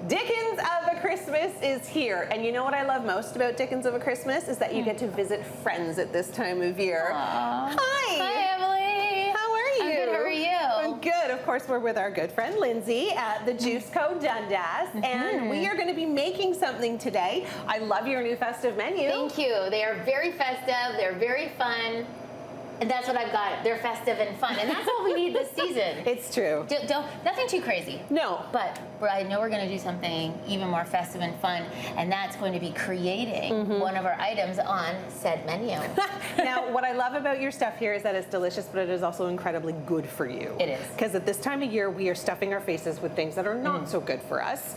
Dickens of a Christmas is here. And you know what I love most about Dickens of a Christmas is that you get to visit friends at this time of year. Aww. Hi. Hi, Emily. How are you? I'm good. How are you? I'm good. Of course, we're with our good friend Lindsay at the Juice Co. Dundas. And we are going to be making something today. I love your new festive menu. Thank you. They are very festive. They're very fun. And that's what I've got. They're festive and fun. And that's what we need this season. It's true. Nothing too crazy. No. But I know we're going to do something even more festive and fun. And that's going to be creating one of our items on said menu. Now, what I love about your stuff here is that it's delicious, but it is also incredibly good for you. It is. Because at this time of year, we are stuffing our faces with things that are not so good for us.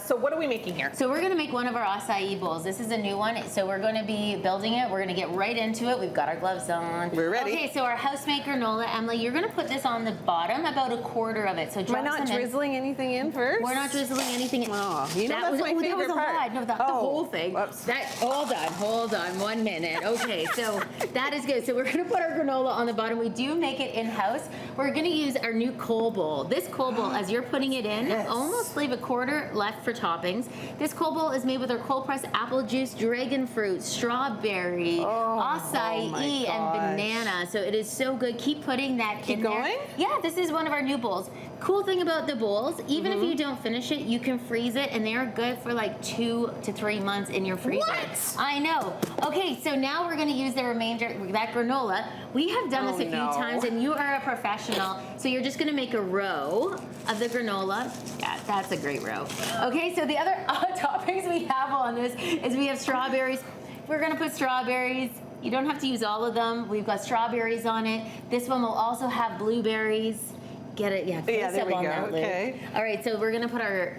So what are we making here? So we're going to make one of our acai bowls. This is a new one. So we're going to be building it. We're going to get right into it. We've got our gloves on. We're ready. Okay, so our house-made granola, Emily, you're going to put this on the bottom, about a quarter of it. So Am I not drizzling anything in first? We're not drizzling anything in. Oh, you know that's my favorite part. No, the whole thing. Whoops. Hold on, 1 minute. Okay, so that is good. So we're going to put our granola on the bottom. We do make it in-house. We're going to use our new coal bowl. This coal bowl, as you're putting it in, almost leave a quarter left for toppings. This coal bowl is made with our cold-pressed apple juice, dragon fruit, strawberry, acai, and banana. So it is so good. Keep putting that in there. Keep going? Yeah, this is one of our new bowls. Cool thing about the bowls, even if you don't finish it, you can freeze it, and they are good for like 2 to 3 months in your freezer. What? I know. Okay, so now we're going to use the remainder, that granola. We have done this a few times, and you are a professional, so you're just going to make a row of the granola. Yeah, that's a great row. Okay, so the other toppings we have on this is we have strawberries. We're going to put strawberries. You don't have to use all of them. We've got strawberries on it. This one will also have blueberries. Get it? Yeah, there we go. Okay. All right, so we're gonna put our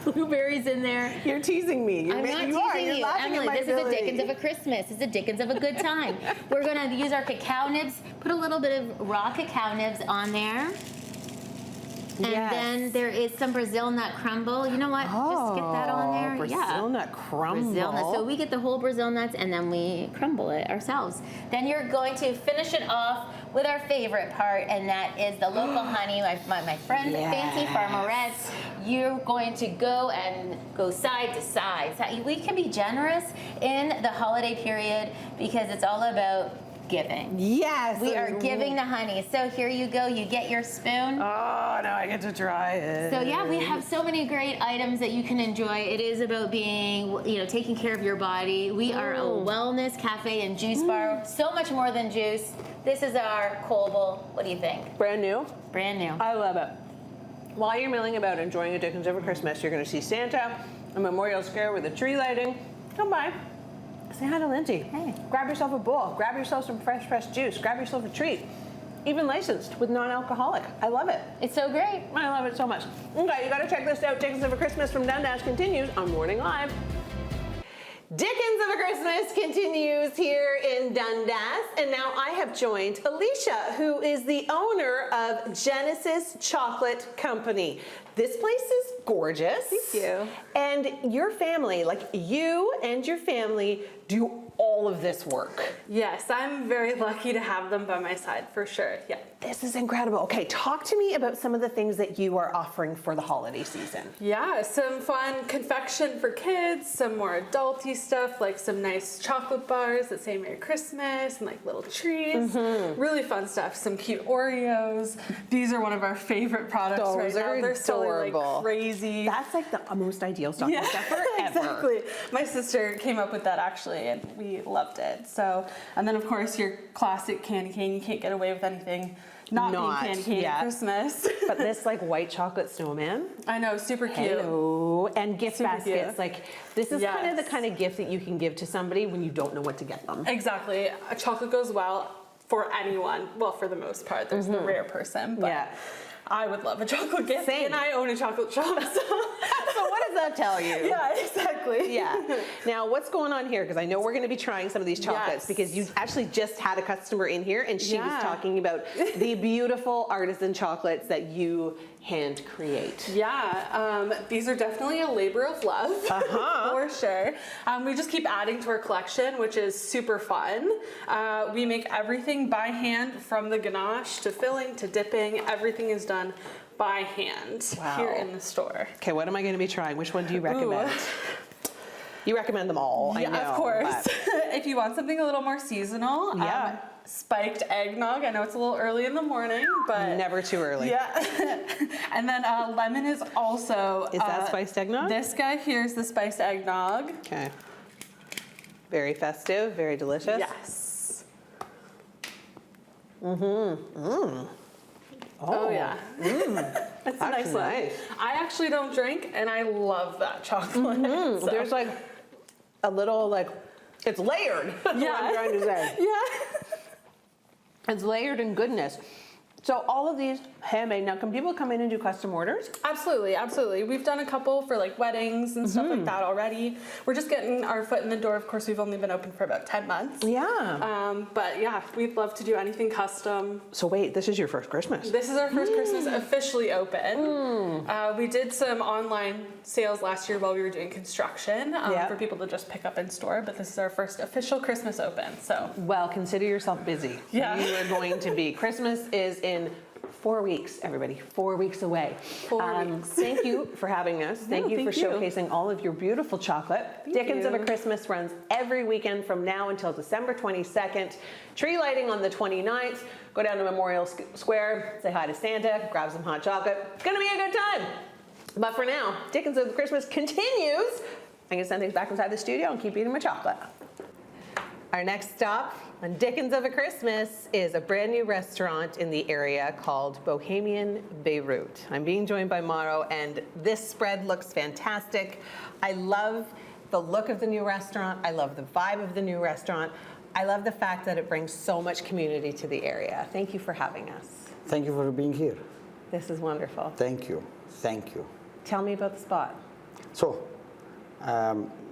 blueberries in there. You're teasing me. I'm not teasing you, Emily. This is a Dickens of a Christmas. This is a Dickens of a good time. We're gonna use our cacao nibs. Put a little bit of raw cacao nibs on there. And then there is some Brazil nut crumble. You know what? Just get that on there. Brazil nut crumble. Brazil nut. So we get the whole Brazil nuts and then we crumble it ourselves. Then you're going to finish it off with our favorite part, and that is the local honey. My friend, Fancy Farmerette. You're going to go side to side. So we can be generous in the holiday period because it's all about giving. Yes. We are giving the honey. So here you go. You get your spoon. Oh, now I get to try it. So yeah, we have so many great items that you can enjoy. It is about being, taking care of your body. We are a wellness cafe and juice bar. So much more than juice. This is our coal bowl. What do you think? Brand new. Brand new. I love it. While you're milling about enjoying a Dickens of a Christmas, you're going to see Santa, a Memorial Square with a tree lighting. Come by. Say hi to Lindsay. Hey. Grab yourself a bowl. Grab yourself some fresh juice. Grab yourself a treat. Even licensed with non-alcoholic. I love it. It's so great. I love it so much. Okay, you got to check this out. Dickens of a Christmas from Dundas continues on Morning Live. Dickens of a Christmas continues here in Dundas, and now I have joined Alicia, who is the owner of Genesis Chocolate Company. This place is gorgeous. Thank you. And your family, like you and your family, do all of this work. Yes, I'm very lucky to have them by my side, for sure. Yeah. This is incredible. Okay, talk to me about some of the things that you are offering for the holiday season. Yeah, some fun confection for kids, some more adulty stuff, like some nice chocolate bars that say Merry Christmas and like little trees. Really fun stuff. Some cute Oreos. These are one of our favorite products right now. They're selling like crazy. That's like the most ideal stocking stuffer ever. Exactly. My sister came up with that actually, and we loved it. So, and then of course your classic candy cane. You can't get away with anything not being candy cane at Christmas. But this like white chocolate snowman. I know, super cute. Hello. And gift Super baskets. cute. Like this is kind of the kind of gift that you can give to somebody when you don't know what to get them. Exactly. A chocolate goes well for anyone. Well, for the most part. There's the rare person, but I would love a chocolate gift. Same. And I own a chocolate shop. So what does that tell you? Yeah, exactly. Yeah. Now, what's going on here? Because I know we're going to be trying some of these chocolates because you actually just had a customer in here and she was talking about the beautiful artisan chocolates that you hand create. Yeah, these are definitely a labor of love, for sure. We just keep adding to our collection, which is super fun. We make everything by hand, from the ganache to filling to dipping. Everything is done by hand Wow. here in the store. Okay, what am I going to be trying? Which one do you recommend? You recommend them all, I know. of course. but- If you want something a little more seasonal, Yeah. spiked eggnog. I know it's a little early in the morning, but Never too early. yeah. And then lemon is also. Is that spiced eggnog? This guy here is the spiced eggnog. Okay. Very festive, very delicious. Yes. Oh, yeah. It's a nice one. nice. I actually don't drink, and I love that chocolate. So- There's like a little like, it's layered. That's what I'm trying to say. Yeah. It's layered in goodness. So all of these handmade. Now, can people come in and do custom orders? Absolutely, absolutely. We've done a couple for like weddings and stuff like that already. We're just getting our foot in the door. Of course, we've only been open for about 10 months. Yeah. But yeah, we'd love to do anything custom. So wait, this is your first Christmas. This is our first Christmas officially open. We did some online sales last year while we were doing construction Yeah. for people to just pick up in store, but this is our first official Christmas open. So Well, consider yourself busy. Yeah. You are going to be. Christmas is in 4 weeks, everybody. 4 weeks away. 4 weeks. Thank you for having us. Thank you for thank you. showcasing all of your beautiful chocolate. Dickens of a you. Christmas runs every weekend from now until December 22nd. Tree lighting on the 29th. Go down to Memorial Square, say hi to Santa, grab some hot chocolate. It's gonna be a good time. But for now, Dickens of Christmas continues. I'm gonna send things back inside the studio and keep eating my chocolate. Our next stop on Dickens of a Christmas is a brand new restaurant in the area called Bohemian Beirut. I'm being joined by Mauro, and this spread looks fantastic. I love the look of the new restaurant. I love the vibe of the new restaurant. I love the fact that it brings so much community to the area. Thank you for having us. Thank you for being here. This is wonderful. Thank you. Thank you. Tell me about the spot. So,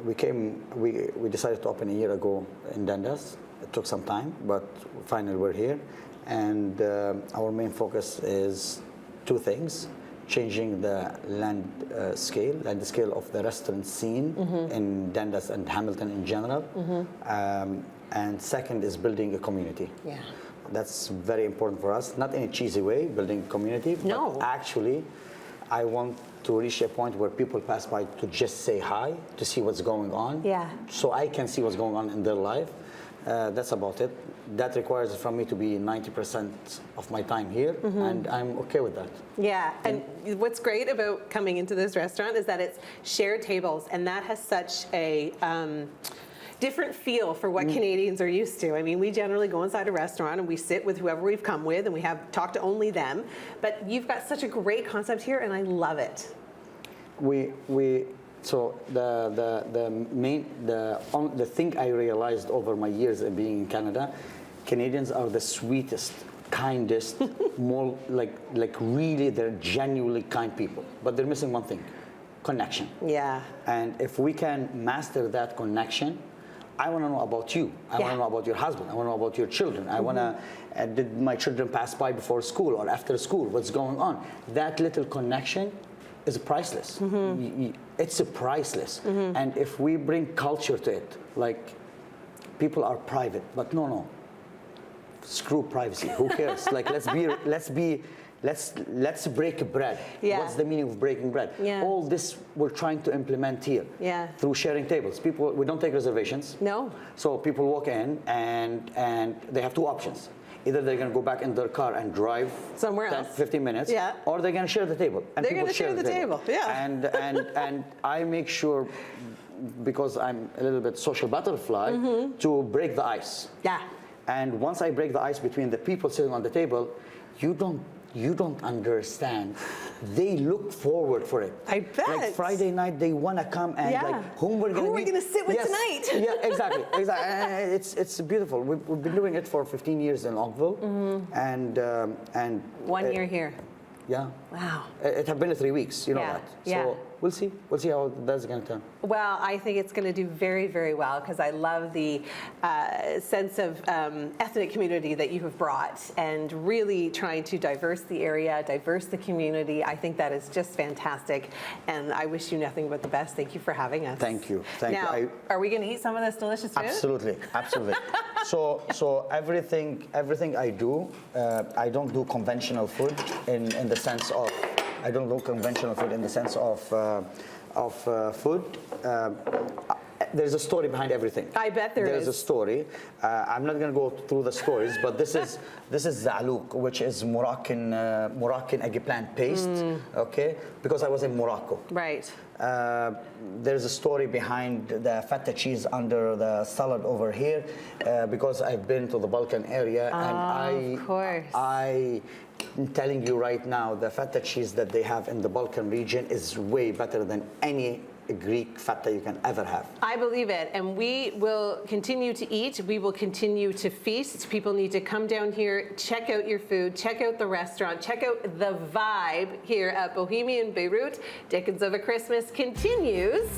we decided to open a year ago in Dundas. It took some time, but finally we're here. And our main focus is two things: changing the scale of the restaurant scene in Dundas and Hamilton in general. And second is building a community. Yeah. That's very important for us. Not in a cheesy way, building a community, No. but actually, I want to reach a point where people pass by to just say hi, to see what's going on. Yeah. So I can see what's going on in their life. That's about it. That requires from me to be 90% of my time here, and I'm okay with that. Yeah, and what's great about coming into this restaurant is that it's shared tables, and that has such a different feel for what Canadians are used to. I mean, we generally go inside a restaurant and we sit with whoever we've come with, and we have talked to only them. But you've got such a great concept here, and I love it. So the thing I realized over my years of being in Canada, Canadians are the sweetest, kindest, more like really they're genuinely kind people. But they're missing one thing: connection. Yeah. And if we can master that connection, I want to know about you. I want to know about your husband. I want to know about your children. I want to, did my children pass by before school or after school? What's going on? That little connection is priceless. It's priceless. And if we bring culture to it, like people are private, but no, screw privacy. Who cares? Like let's break bread. Yeah. What's the meaning of breaking bread? Yeah. All this we're trying to implement here. Yeah. Through sharing tables. We don't take reservations. No. So people walk in and they have two options. Either they're going to go back in their car and drive Somewhere 10, else. 15 minutes, Yeah. or they're going to share the table. And They're people gonna share the table, yeah. And I make sure, because I'm a little bit social butterfly, to break the ice. Yeah. And once I break the ice between the people sitting on the table, you don't understand. They look forward for it. I bet. Like Friday night, they want to come and Yeah. like whom we're going to Who we're gonna sit with tonight. Yeah, exactly. It's beautiful. We've been doing it for 15 years in Oakville, and 1 year here. Yeah. Wow. It have been 3 weeks. You know Yeah, that. yeah. So we'll see. We'll see how that's going to turn. Well, I think it's going to do very, very well because I love the sense of ethnic community that you have brought and really trying to diverse the area, diverse the community. I think that is just fantastic, and I wish you nothing but the best. Thank you for having us. Thank you. Thank now, you. are we going to eat some of this delicious food? Absolutely, absolutely. So everything I do, I don't do conventional food in the sense of I don't do conventional food in the sense of food. There's a story behind everything. I bet there There's is. a story. I'm not going to go through the stories, but this is zalouk, which is Moroccan eggplant paste. Okay, because I was in Morocco. Right. There's a story behind the feta cheese under the salad over here, because I've been to the Balkan area, and of course. I'm telling you right now, the feta cheese that they have in the Balkan region is way better than any Greek feta you can ever have. I believe it, and we will continue to eat. We will continue to feast. People need to come down here, check out your food, check out the restaurant, check out the vibe here at Bohemian Beirut. Dickens of a Christmas continues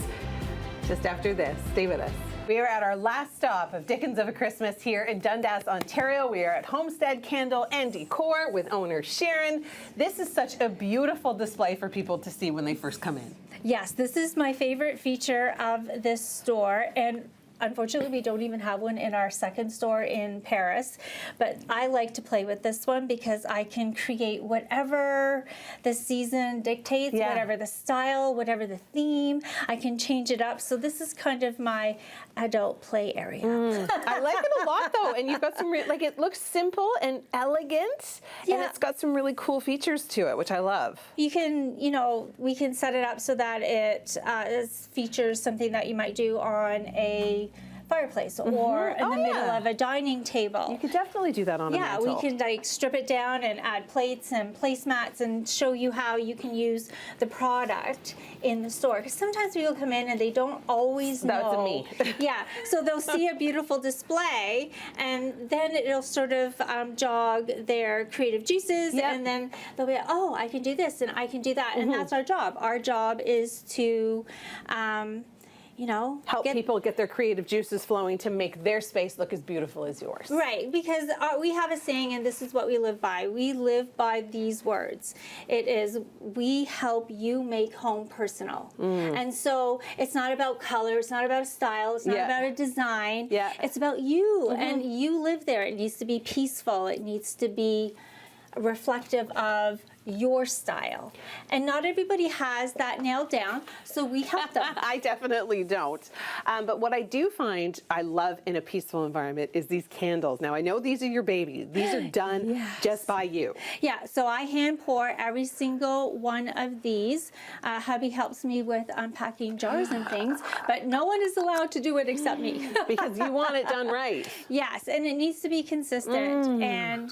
just after this. Stay with us. We are at our last stop of Dickens of a Christmas here in Dundas, Ontario. We are at Homestead Candle and Decor with owner Sharon. This is such a beautiful display for people to see when they first come in. Yes, this is my favorite feature of this store, and unfortunately we don't even have one in our second store in Paris, but I like to play with this one because I can create whatever the season dictates, whatever the style, whatever the theme. I can change it up, so this is kind of my adult play area. I like it a lot though, and you've got some, like, it looks simple and elegant, and it's got some really cool features to it, which I love. You can, we can set it up so that it features something that you might do on a fireplace or in the middle of a dining table. You could definitely do that on a mantle. Yeah, we can like strip it down and add plates and placemats and show you how you can use the product in the store. Because sometimes people come in and they don't always know. That's me. Yeah, so they'll see a beautiful display and then it'll sort of jog their creative juices and then they'll be like, oh, I can do this and I can do that. And that's our job. Our job is to help people get their creative juices flowing to make their space look as beautiful as yours. Right, because we have a saying, and this is what we live by. We live by these words. It is, we help you make home personal. And so it's not about color, it's not about style, it's not about a design. It's about you, and you live there. It needs to be peaceful. It needs to be reflective of your style. And not everybody has that nailed down, so we help them. I definitely don't. But what I do find I love in a peaceful environment is these candles. Now, I know these are your babies. These are done just by you. Yeah, so I hand pour every single one of these. Hubby helps me with unpacking jars and things, but no one is allowed to do it except me. Because you want it done right. Yes, and it needs to be consistent. And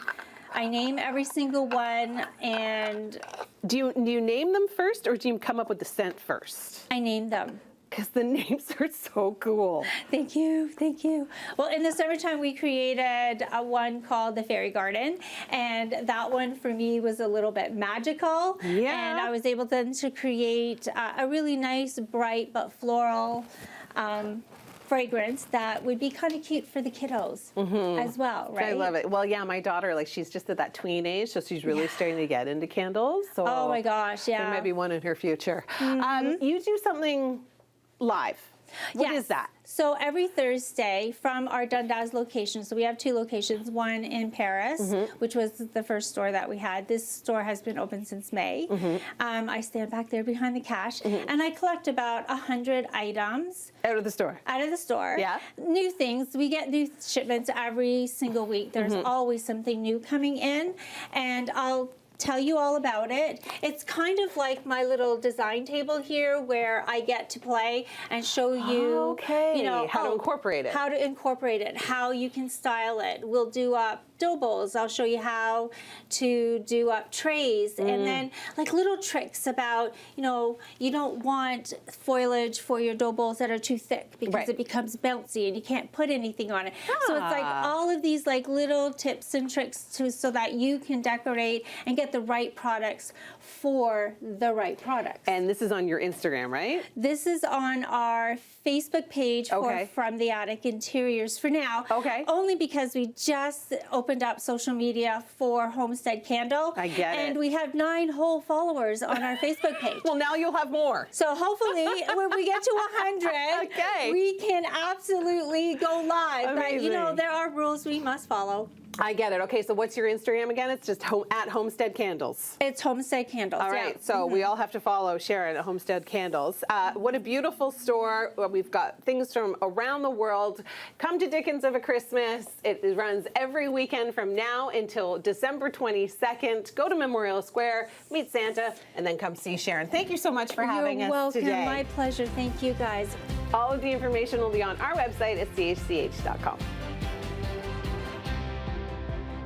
I name every single one, and Do you name them first, or do you come up with the scent first? I name them. Because the names are so cool. Thank you, thank you. Well, in the summertime, we created one called the Fairy Garden, and that one for me was a little bit magical. And I was able then to create a really nice, bright but floral fragrance that would be kind of cute for the kiddos as well, right? I love it. Well, yeah, my daughter, like, she's just at that tween age, so she's really starting to get into candles. So oh my gosh, yeah. There might be one in her future. You do something live. What is that? So every Thursday from our Dundas location, so we have 2 locations, one in Paris, which was the first store that we had. This store has been open since May. I stand back there behind the cash, and I collect about 100 items. Out of the store? Out of the store. Yeah. New things. We get new shipments every single week. There's always something new coming in, and I'll tell you all about it. It's kind of like my little design table here where I get to play and show you, how to incorporate it. How to incorporate it, how you can style it. We'll do up dough bowls. I'll show you how to do up trays, and then like little tricks about, you don't want foliage for your dough bowls that are too thick because it becomes bouncy and you can't put anything on it. So it's like all of these like little tips and tricks so that you can decorate and get the right products for the right products. And this is on your Instagram, right? This is on our Facebook page for From the Attic Interiors for now. Only because we just opened up social media for Homestead Candle. I get it. And we have 9 whole followers on our Facebook page. Well, now you'll have more. So hopefully when we get to 100, we can absolutely go live. Amazing. But there are rules we must follow. I get it. Okay, so what's your Instagram again? It's just at Homestead Candles. It's Homestead Candles. All right, so we all have to follow Sharon at Homestead Candles. What a beautiful store. We've got things from around the world. Come to Dickens of a Christmas. It runs every weekend from now until December 22nd. Go to Memorial Square, meet Santa, and then come see Sharon. Thank you so much for having You're us welcome. today. My pleasure. Thank you, guys. All of the information will be on our website at chch.com.